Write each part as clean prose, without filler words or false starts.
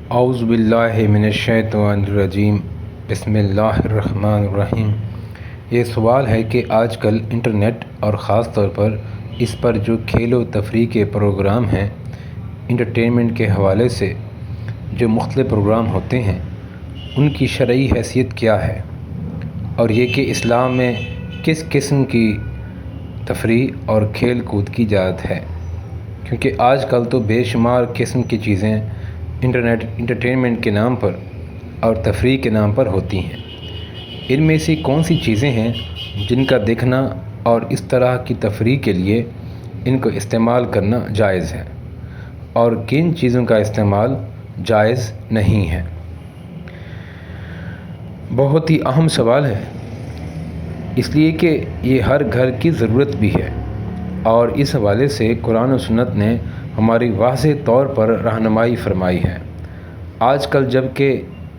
اعوذ باللہ من الشیطان الرجیم بسم اللہ الرحمن الرحیم۔ یہ سوال ہے کہ آج کل انٹرنیٹ اور خاص طور پر اس پر جو کھیل و تفریح کے پروگرام ہیں، انٹرٹینمنٹ کے حوالے سے جو مختلف پروگرام ہوتے ہیں، ان کی شرعی حیثیت کیا ہے، اور یہ کہ اسلام میں کس قسم کی تفریح اور کھیل کود کی اجازت ہے، کیونکہ آج کل تو بے شمار قسم کی چیزیں انٹرٹینمنٹ کے نام پر اور تفریح کے نام پر ہوتی ہیں۔ ان میں سے کون سی چیزیں ہیں جن کا دیکھنا اور اس طرح کی تفریح کے لیے ان کو استعمال کرنا جائز ہے، اور کن چیزوں کا استعمال جائز نہیں ہے؟ بہت ہی اہم سوال ہے، اس لیے کہ یہ ہر گھر کی ضرورت بھی ہے، اور اس حوالے سے قرآن و سنت نے ہماری واضح طور پر رہنمائی فرمائی ہے۔ آج کل جب کہ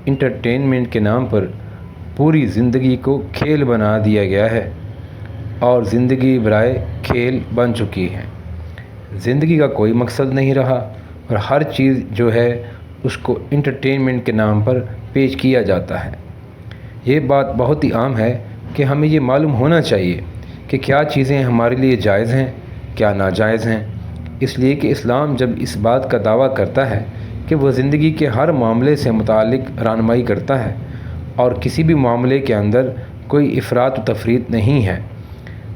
انٹرٹینمنٹ کے نام پر پوری زندگی کو کھیل بنا دیا گیا ہے، اور زندگی برائے کھیل بن چکی ہے، زندگی کا کوئی مقصد نہیں رہا، اور ہر چیز جو ہے اس کو انٹرٹینمنٹ کے نام پر پیش کیا جاتا ہے۔ یہ بات بہت ہی عام ہے کہ ہمیں یہ معلوم ہونا چاہیے کہ کیا چیزیں ہمارے لیے جائز ہیں، کیا ناجائز ہیں، اس لیے کہ اسلام جب اس بات کا دعویٰ کرتا ہے کہ وہ زندگی کے ہر معاملے سے متعلق رہنمائی کرتا ہے، اور کسی بھی معاملے کے اندر کوئی افراط و تفریط نہیں ہے،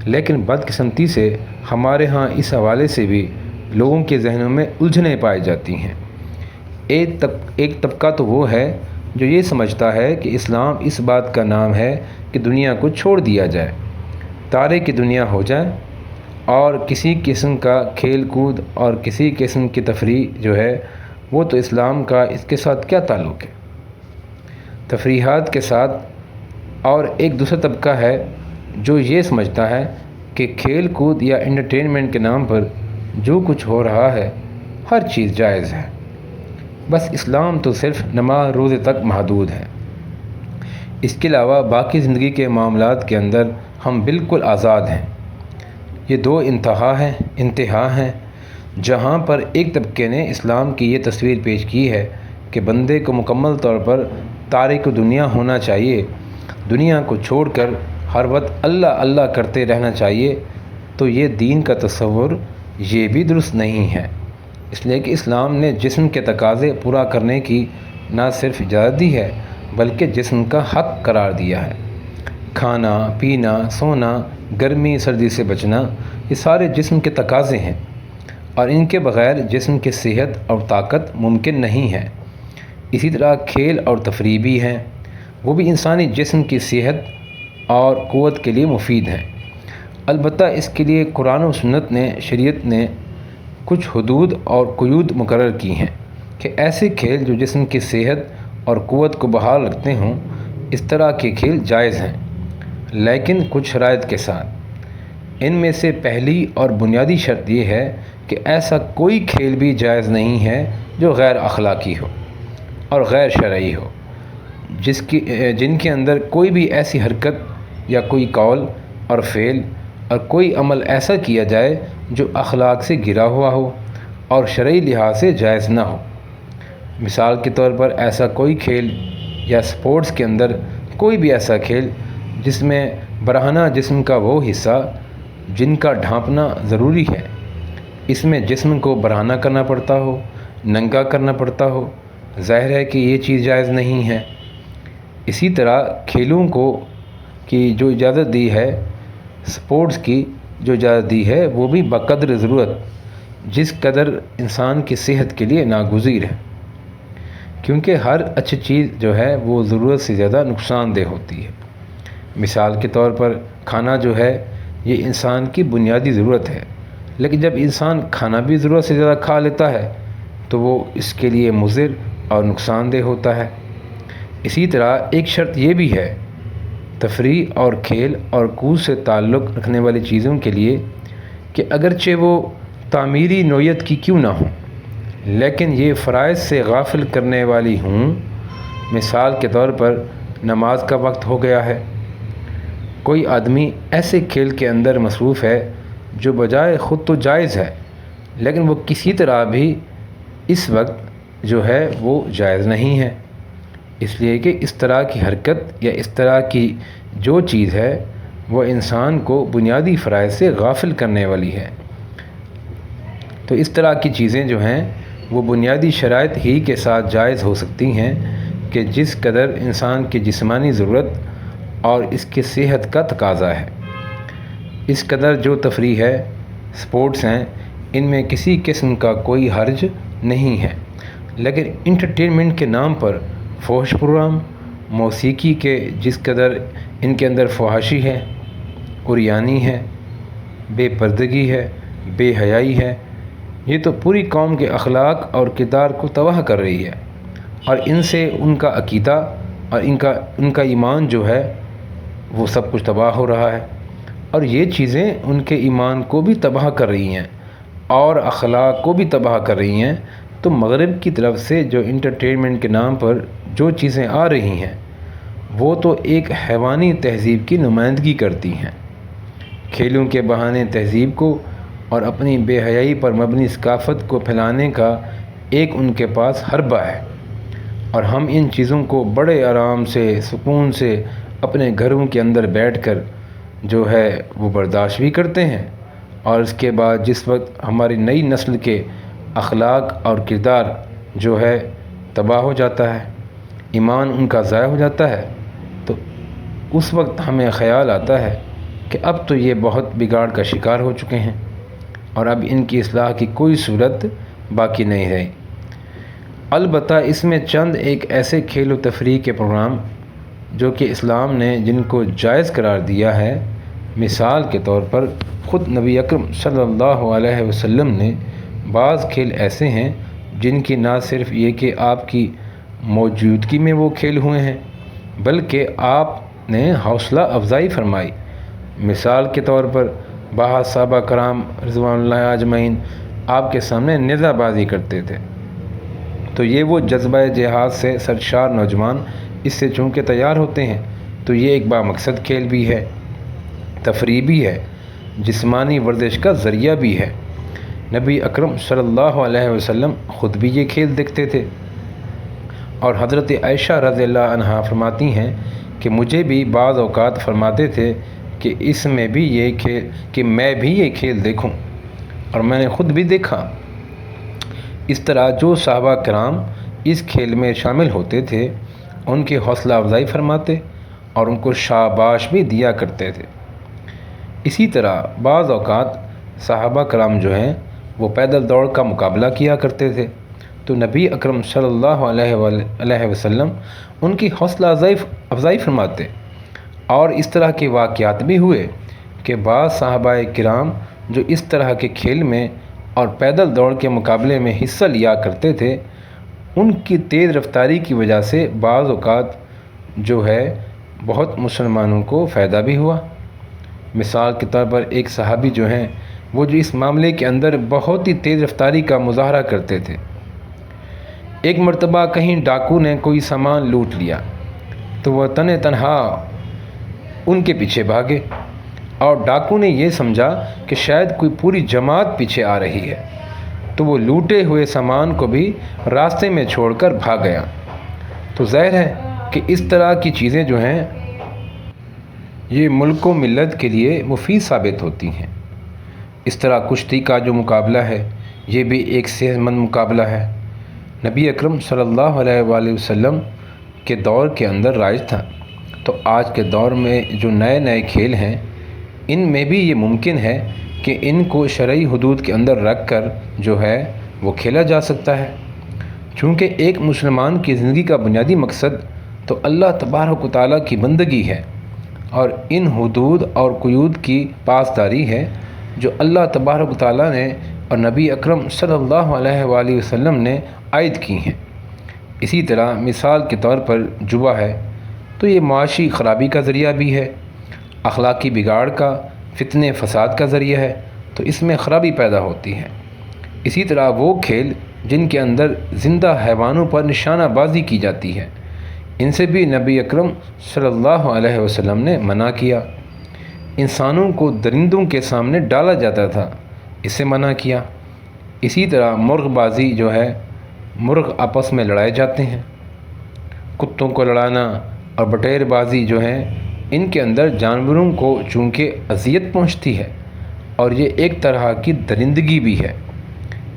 لیکن بدقسمتی سے ہمارے ہاں اس حوالے سے بھی لوگوں کے ذہنوں میں الجھنیں پائی جاتی ہیں۔ ایک طبقہ تو وہ ہے جو یہ سمجھتا ہے کہ اسلام اس بات کا نام ہے کہ دنیا کو چھوڑ دیا جائے، تارے کی دنیا ہو جائے، اور کسی قسم کا کھیل کود اور کسی قسم کی تفریح جو ہے وہ تو اسلام کا اس کے ساتھ کیا تعلق ہے، تفریحات کے ساتھ۔ اور ایک دوسرا طبقہ ہے جو یہ سمجھتا ہے کہ کھیل کود یا انٹرٹینمنٹ کے نام پر جو کچھ ہو رہا ہے ہر چیز جائز ہے، بس اسلام تو صرف نماز روزے تک محدود ہے، اس کے علاوہ باقی زندگی کے معاملات کے اندر ہم بالکل آزاد ہیں۔ یہ دو انتہا ہیں جہاں پر ایک طبقے نے اسلام کی یہ تصویر پیش کی ہے کہ بندے کو مکمل طور پر تارک دنیا ہونا چاہیے، دنیا کو چھوڑ کر ہر وقت اللہ اللہ کرتے رہنا چاہیے، تو یہ دین کا تصور یہ بھی درست نہیں ہے، اس لیے کہ اسلام نے جسم کے تقاضے پورا کرنے کی نہ صرف اجازت دی ہے بلکہ جسم کا حق قرار دیا ہے۔ کھانا پینا، سونا، گرمی سردی سے بچنا، یہ سارے جسم کے تقاضے ہیں، اور ان کے بغیر جسم کی صحت اور طاقت ممکن نہیں ہے۔ اسی طرح کھیل اور تفریح بھی ہیں، وہ بھی انسانی جسم کی صحت اور قوت کے لیے مفید ہیں، البتہ اس کے لیے قرآن و سنت نے، شریعت نے کچھ حدود اور قیود مقرر کی ہیں کہ ایسے کھیل جو جسم کی صحت اور قوت کو بحال رکھتے ہوں، اس طرح کے کھیل جائز ہیں، لیکن کچھ شرائط کے ساتھ۔ ان میں سے پہلی اور بنیادی شرط یہ ہے کہ ایسا کوئی کھیل بھی جائز نہیں ہے جو غیر اخلاقی ہو اور غیر شرعی ہو، جن کے اندر کوئی بھی ایسی حرکت یا کوئی قول اور فعل اور کوئی عمل ایسا کیا جائے جو اخلاق سے گرا ہوا ہو اور شرعی لحاظ سے جائز نہ ہو۔ مثال کے طور پر ایسا کوئی کھیل یا سپورٹس کے اندر کوئی بھی ایسا کھیل جس میں برہنہ جسم کا وہ حصہ جن کا ڈھانپنا ضروری ہے، اس میں جسم کو برہنہ کرنا پڑتا ہو، ننگا کرنا پڑتا ہو، ظاہر ہے کہ یہ چیز جائز نہیں ہے۔ اسی طرح کھیلوں کی جو اجازت دی ہے، سپورٹس کی جو اجازت دی ہے، وہ بھی بقدر ضرورت، جس قدر انسان کی صحت کے لیے ناگزیر ہے، کیونکہ ہر اچھی چیز جو ہے وہ ضرورت سے زیادہ نقصان دہ ہوتی ہے۔ مثال کے طور پر کھانا جو ہے یہ انسان کی بنیادی ضرورت ہے، لیکن جب انسان کھانا بھی ضرورت سے زیادہ کھا لیتا ہے تو وہ اس کے لیے مضر اور نقصان دہ ہوتا ہے۔ اسی طرح ایک شرط یہ بھی ہے تفریح اور کھیل اور کود سے تعلق رکھنے والی چیزوں کے لیے کہ اگرچہ وہ تعمیری نوعیت کی کیوں نہ ہوں، لیکن یہ فرائض سے غافل کرنے والی ہوں۔ مثال کے طور پر نماز کا وقت ہو گیا ہے، کوئی آدمی ایسے کھیل کے اندر مصروف ہے جو بجائے خود تو جائز ہے، لیکن وہ کسی طرح بھی اس وقت جو ہے وہ جائز نہیں ہے، اس لیے کہ اس طرح کی حرکت یا اس طرح کی جو چیز ہے وہ انسان کو بنیادی فرائض سے غافل کرنے والی ہے۔ تو اس طرح کی چیزیں جو ہیں وہ بنیادی شرائط ہی کے ساتھ جائز ہو سکتی ہیں کہ جس قدر انسان کی جسمانی ضرورت اور اس کی صحت کا تقاضا ہے۔ اس قدر جو تفریح ہے، سپورٹس ہیں، ان میں کسی قسم کا کوئی حرج نہیں ہے، لیکن انٹرٹینمنٹ کے نام پر فحش پروگرام، موسیقی کے جس قدر ان کے اندر فحاشی ہے، عریانی ہے، بے پردگی ہے، بے حیائی ہے، یہ تو پوری قوم کے اخلاق اور کردار کو تباہ کر رہی ہے، اور ان سے ان کا عقیدہ اور ان کا ایمان جو ہے وہ سب کچھ تباہ ہو رہا ہے، اور یہ چیزیں ان کے ایمان کو بھی تباہ کر رہی ہیں اور اخلاق کو بھی تباہ کر رہی ہیں۔ تو مغرب کی طرف سے جو انٹرٹینمنٹ کے نام پر جو چیزیں آ رہی ہیں وہ تو ایک حیوانی تہذیب کی نمائندگی کرتی ہیں۔ کھیلوں کے بہانے تہذیب کو اور اپنی بے حیائی پر مبنی ثقافت کو پھیلانے کا ایک ان کے پاس حربہ ہے، اور ہم ان چیزوں کو بڑے آرام سے، سکون سے اپنے گھروں کے اندر بیٹھ کر جو ہے وہ برداشت بھی کرتے ہیں، اور اس کے بعد جس وقت ہماری نئی نسل کے اخلاق اور کردار جو ہے تباہ ہو جاتا ہے، ایمان ان کا ضائع ہو جاتا ہے، تو اس وقت ہمیں خیال آتا ہے کہ اب تو یہ بہت بگاڑ کا شکار ہو چکے ہیں اور اب ان کی اصلاح کی کوئی صورت باقی نہیں رہی۔ البتہ اس میں چند ایک ایسے کھیل و تفریح کے پروگرام جو کہ اسلام نے جن کو جائز قرار دیا ہے، مثال کے طور پر خود نبی اکرم صلی اللہ علیہ وسلم نے بعض کھیل ایسے ہیں جن کی نہ صرف یہ کہ آپ کی موجودگی میں وہ کھیل ہوئے ہیں بلکہ آپ نے حوصلہ افزائی فرمائی۔ مثال کے طور پر بعض صحابہ کرام رضوان اللہ اجمعین آپ کے سامنے نیزہ بازی کرتے تھے، تو یہ وہ جذبہ جہاد سے سرشار نوجوان اس سے چونکہ تیار ہوتے ہیں، تو یہ ایک بامقصد کھیل بھی ہے، تفریح بھی ہے، جسمانی ورزش کا ذریعہ بھی ہے۔ نبی اکرم صلی اللہ علیہ وسلم خود بھی یہ کھیل دیکھتے تھے، اور حضرت عائشہ رضی اللہ عنہا فرماتی ہیں کہ مجھے بھی بعض اوقات فرماتے تھے کہ اس میں بھی یہ کھیل کہ میں بھی یہ کھیل دیکھوں، اور میں نے خود بھی دیکھا۔ اس طرح جو صحابہ کرام اس کھیل میں شامل ہوتے تھے ان کی حوصلہ افزائی فرماتے اور ان کو شاباش بھی دیا کرتے تھے۔ اسی طرح بعض اوقات صحابہ کرام جو ہیں وہ پیدل دوڑ کا مقابلہ کیا کرتے تھے، تو نبی اکرم صلی اللہ علیہ وسلم ان کی حوصلہ افزائی فرماتے، اور اس طرح کے واقعات بھی ہوئے کہ بعض صحابہ کرام جو اس طرح کے کھیل میں اور پیدل دوڑ کے مقابلے میں حصہ لیا کرتے تھے، ان کی تیز رفتاری کی وجہ سے بعض اوقات جو ہے بہت مسلمانوں کو فائدہ بھی ہوا۔ مثال کے طور پر ایک صحابی جو ہیں وہ جو اس معاملے کے اندر بہت ہی تیز رفتاری کا مظاہرہ کرتے تھے۔ ایک مرتبہ کہیں ڈاکو نے کوئی سامان لوٹ لیا تو وہ تنہا ان کے پیچھے بھاگے، اور ڈاکو نے یہ سمجھا کہ شاید کوئی پوری جماعت پیچھے آ رہی ہے، تو وہ لوٹے ہوئے سامان کو بھی راستے میں چھوڑ کر بھاگ گیا۔ تو ظاہر ہے کہ اس طرح کی چیزیں جو ہیں یہ ملک و ملت کے لیے مفید ثابت ہوتی ہیں۔ اس طرح کشتی کا جو مقابلہ ہے یہ بھی ایک صحت مند مقابلہ ہے، نبی اکرم صلی اللہ علیہ وآلہ وسلم کے دور کے اندر رائج تھا۔ تو آج کے دور میں جو نئے کھیل ہیں ان میں بھی یہ ممکن ہے کہ ان کو شرعی حدود کے اندر رکھ کر جو ہے وہ کھیلا جا سکتا ہے، چونکہ ایک مسلمان کی زندگی کا بنیادی مقصد تو اللہ تبارک و تعالیٰ کی بندگی ہے، اور ان حدود اور قیود کی پاسداری ہے جو اللہ تبارک و تعالیٰ نے اور نبی اکرم صلی اللہ علیہ وآلہ وسلم نے عائد کی ہیں۔ اسی طرح مثال کے طور پر جوا ہے تو یہ معاشی خرابی کا ذریعہ بھی ہے، اخلاقی بگاڑ کا، فتنے فساد کا ذریعہ ہے، تو اس میں خرابی پیدا ہوتی ہے۔ اسی طرح وہ کھیل جن کے اندر زندہ حیوانوں پر نشانہ بازی کی جاتی ہے، ان سے بھی نبی اکرم صلی اللہ علیہ وسلم نے منع کیا۔ انسانوں کو درندوں کے سامنے ڈالا جاتا تھا، اسے منع کیا۔ اسی طرح مرغ بازی جو ہے مرغ آپس میں لڑائے جاتے ہیں۔ کتوں کو لڑانا اور بٹیر بازی جو ہیں، ان کے اندر جانوروں کو چونکہ اذیت پہنچتی ہے اور یہ ایک طرح کی درندگی بھی ہے،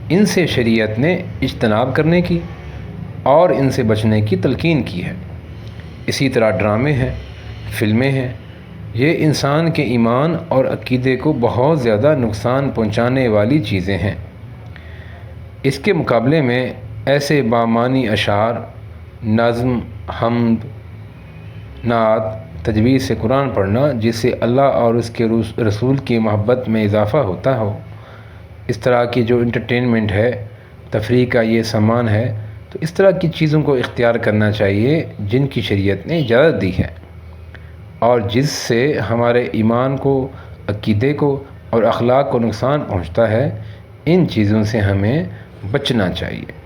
ان سے شریعت نے اجتناب کرنے کی اور ان سے بچنے کی تلقین کی ہے۔ اسی طرح ڈرامے ہیں، فلمیں ہیں، یہ انسان کے ایمان اور عقیدے کو بہت زیادہ نقصان پہنچانے والی چیزیں ہیں۔ اس کے مقابلے میں ایسے بامعنی اشعار، نظم، حمد، نعت، تجوید سے قرآن پڑھنا جس سے اللہ اور اس کے رسول کی محبت میں اضافہ ہوتا ہو، اس طرح کی جو انٹرٹینمنٹ ہے، تفریح کا یہ سامان ہے، تو اس طرح کی چیزوں کو اختیار کرنا چاہیے جن کی شریعت نے اجازت دی ہے اور جس سے ہمارے ایمان کو، عقیدے کو اور اخلاق کو نقصان پہنچتا ہے۔ ان چیزوں سے ہمیں بچنا چاہیے۔